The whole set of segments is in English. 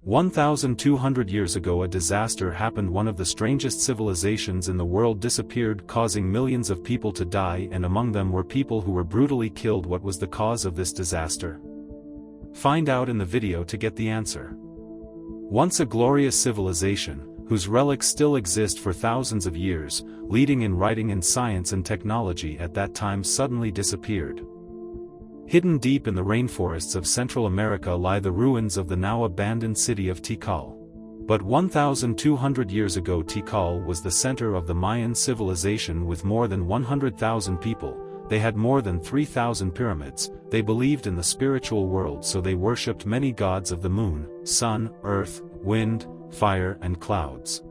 1,200 years ago a disaster happened. One of the strangest civilizations in the world disappeared, causing millions of people to die, and among them were people who were brutally killed. What was the cause of this disaster? Find out in the video to get the answer. Once a glorious civilization, whose relics still exist for thousands of years, leading in writing and science and technology at that time, suddenly disappeared. Hidden deep in the rainforests of Central America lie the ruins of the now abandoned city of Tikal. But 1,200 years ago Tikal was the center of the Mayan civilization with more than 100,000 people. They had more than 3,000 pyramids. They believed in the spiritual world, so they worshipped many gods of the moon, sun, earth, wind, fire and clouds.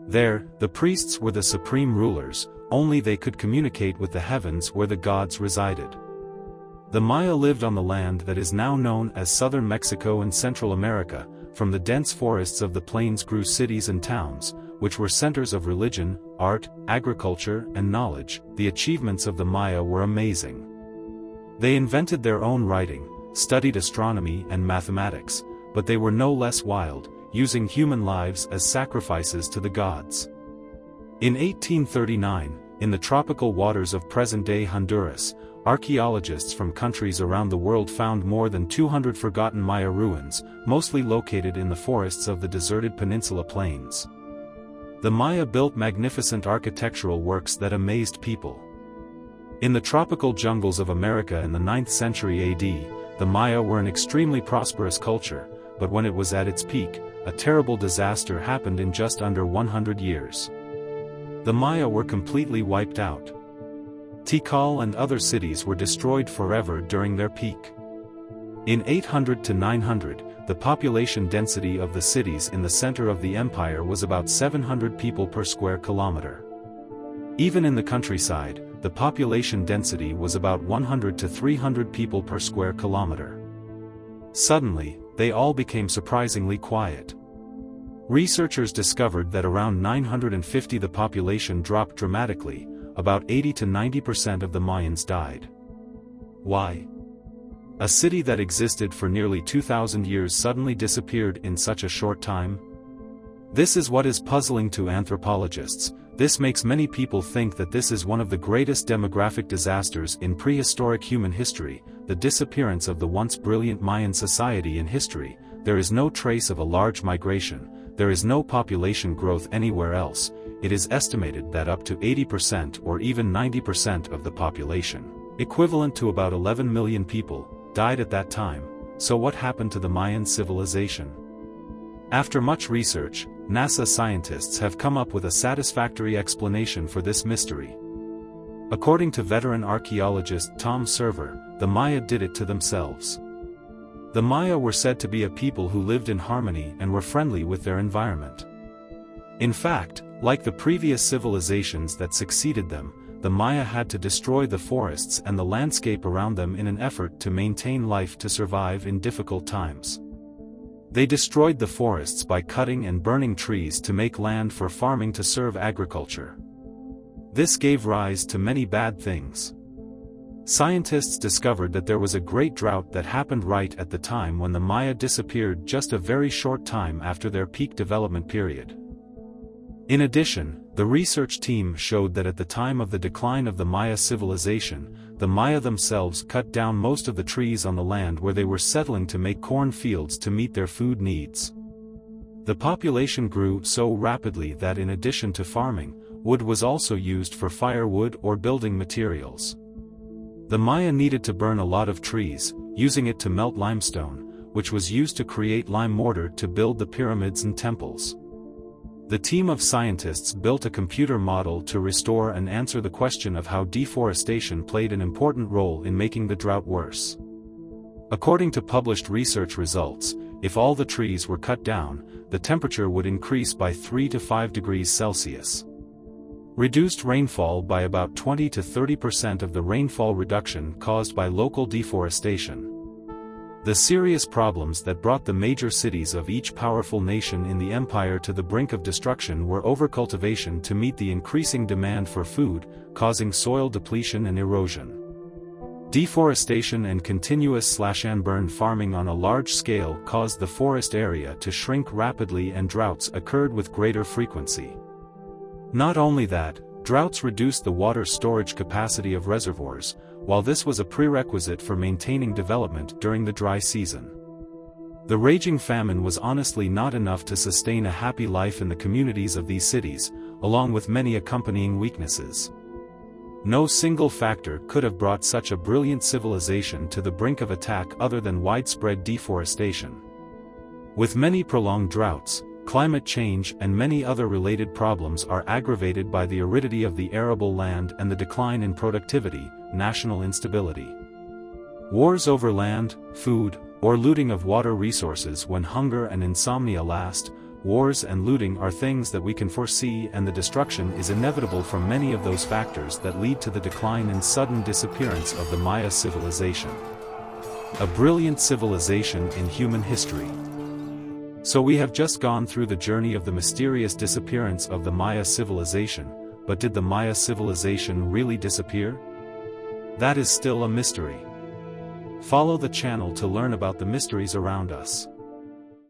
There, the priests were the supreme rulers. Only they could communicate with the heavens where the gods resided. The Maya lived on the land that is now known as southern Mexico and Central America. From the dense forests of the plains grew cities and towns, which were centers of religion, art, agriculture, and knowledge. The achievements of the Maya were amazing. They invented their own writing, studied astronomy and mathematics, but they were no less wild, using human lives as sacrifices to the gods. In 1839, in the tropical waters of present-day Honduras, archaeologists from countries around the world found more than 200 forgotten Maya ruins, mostly located in the forests of the deserted peninsula plains. The Maya built magnificent architectural works that amazed people. In the tropical jungles of America in the 9th century AD, the Maya were an extremely prosperous culture, but when it was at its peak, a terrible disaster happened in just under 100 years. The Maya were completely wiped out. Tikal and other cities were destroyed forever during their peak. In 800 to 900, the population density of the cities in the center of the empire was about 700 people per square kilometer. Even in the countryside, the population density was about 100 to 300 people per square kilometer. Suddenly, they all became surprisingly quiet. Researchers discovered that around 950 the population dropped dramatically. About 80 to 90% of the Mayans died. Why? A city that existed for nearly 2,000 years suddenly disappeared in such a short time? This is what is puzzling to anthropologists. This makes many people think that this is one of the greatest demographic disasters in prehistoric human history, the disappearance of the once brilliant Mayan society in history. There is no trace of a large migration. There is no population growth anywhere else. It is estimated that up to 80% or even 90% of the population, equivalent to about 11 million people, died at that time. So what happened to the Mayan civilization? After much research, NASA scientists have come up with a satisfactory explanation for this mystery. According to veteran archaeologist Tom Server, the Maya did it to themselves. The Maya were said to be a people who lived in harmony and were friendly with their environment. In fact, like the previous civilizations that succeeded them, the Maya had to destroy the forests and the landscape around them in an effort to maintain life to survive in difficult times. They destroyed the forests by cutting and burning trees to make land for farming to serve agriculture. This gave rise to many bad things. Scientists discovered that there was a great drought that happened right at the time when the Maya disappeared, just a very short time after their peak development period. In addition, the research team showed that at the time of the decline of the Maya civilization, the Maya themselves cut down most of the trees on the land where they were settling to make corn fields to meet their food needs. The population grew so rapidly that in addition to farming, wood was also used for firewood or building materials. The Maya needed to burn a lot of trees, using it to melt limestone, which was used to create lime mortar to build the pyramids and temples. The team of scientists built a computer model to restore and answer the question of how deforestation played an important role in making the drought worse. According to published research results, if all the trees were cut down, the temperature would increase by 3 to 5 degrees Celsius. Reduced rainfall by about 20 to 30% of the rainfall reduction caused by local deforestation. The serious problems that brought the major cities of each powerful nation in the empire to the brink of destruction were overcultivation to meet the increasing demand for food, causing soil depletion and erosion. Deforestation and continuous slash-and-burn farming on a large scale caused the forest area to shrink rapidly, and droughts occurred with greater frequency. Not only that, droughts reduced the water storage capacity of reservoirs, while this was a prerequisite for maintaining development during the dry season. The raging famine was honestly not enough to sustain a happy life in the communities of these cities, along with many accompanying weaknesses. No single factor could have brought such a brilliant civilization to the brink of attack other than widespread deforestation. With many prolonged droughts, climate change and many other related problems are aggravated by the aridity of the arable land and the decline in productivity, national instability. Wars over land, food, or looting of water resources when hunger and insomnia last. Wars and looting are things that we can foresee, and the destruction is inevitable from many of those factors that lead to the decline and sudden disappearance of the Maya civilization. A brilliant civilization in human history. So we have just gone through the journey of the mysterious disappearance of the Maya civilization, but did the Maya civilization really disappear? That is still a mystery. Follow the channel to learn about the mysteries around us.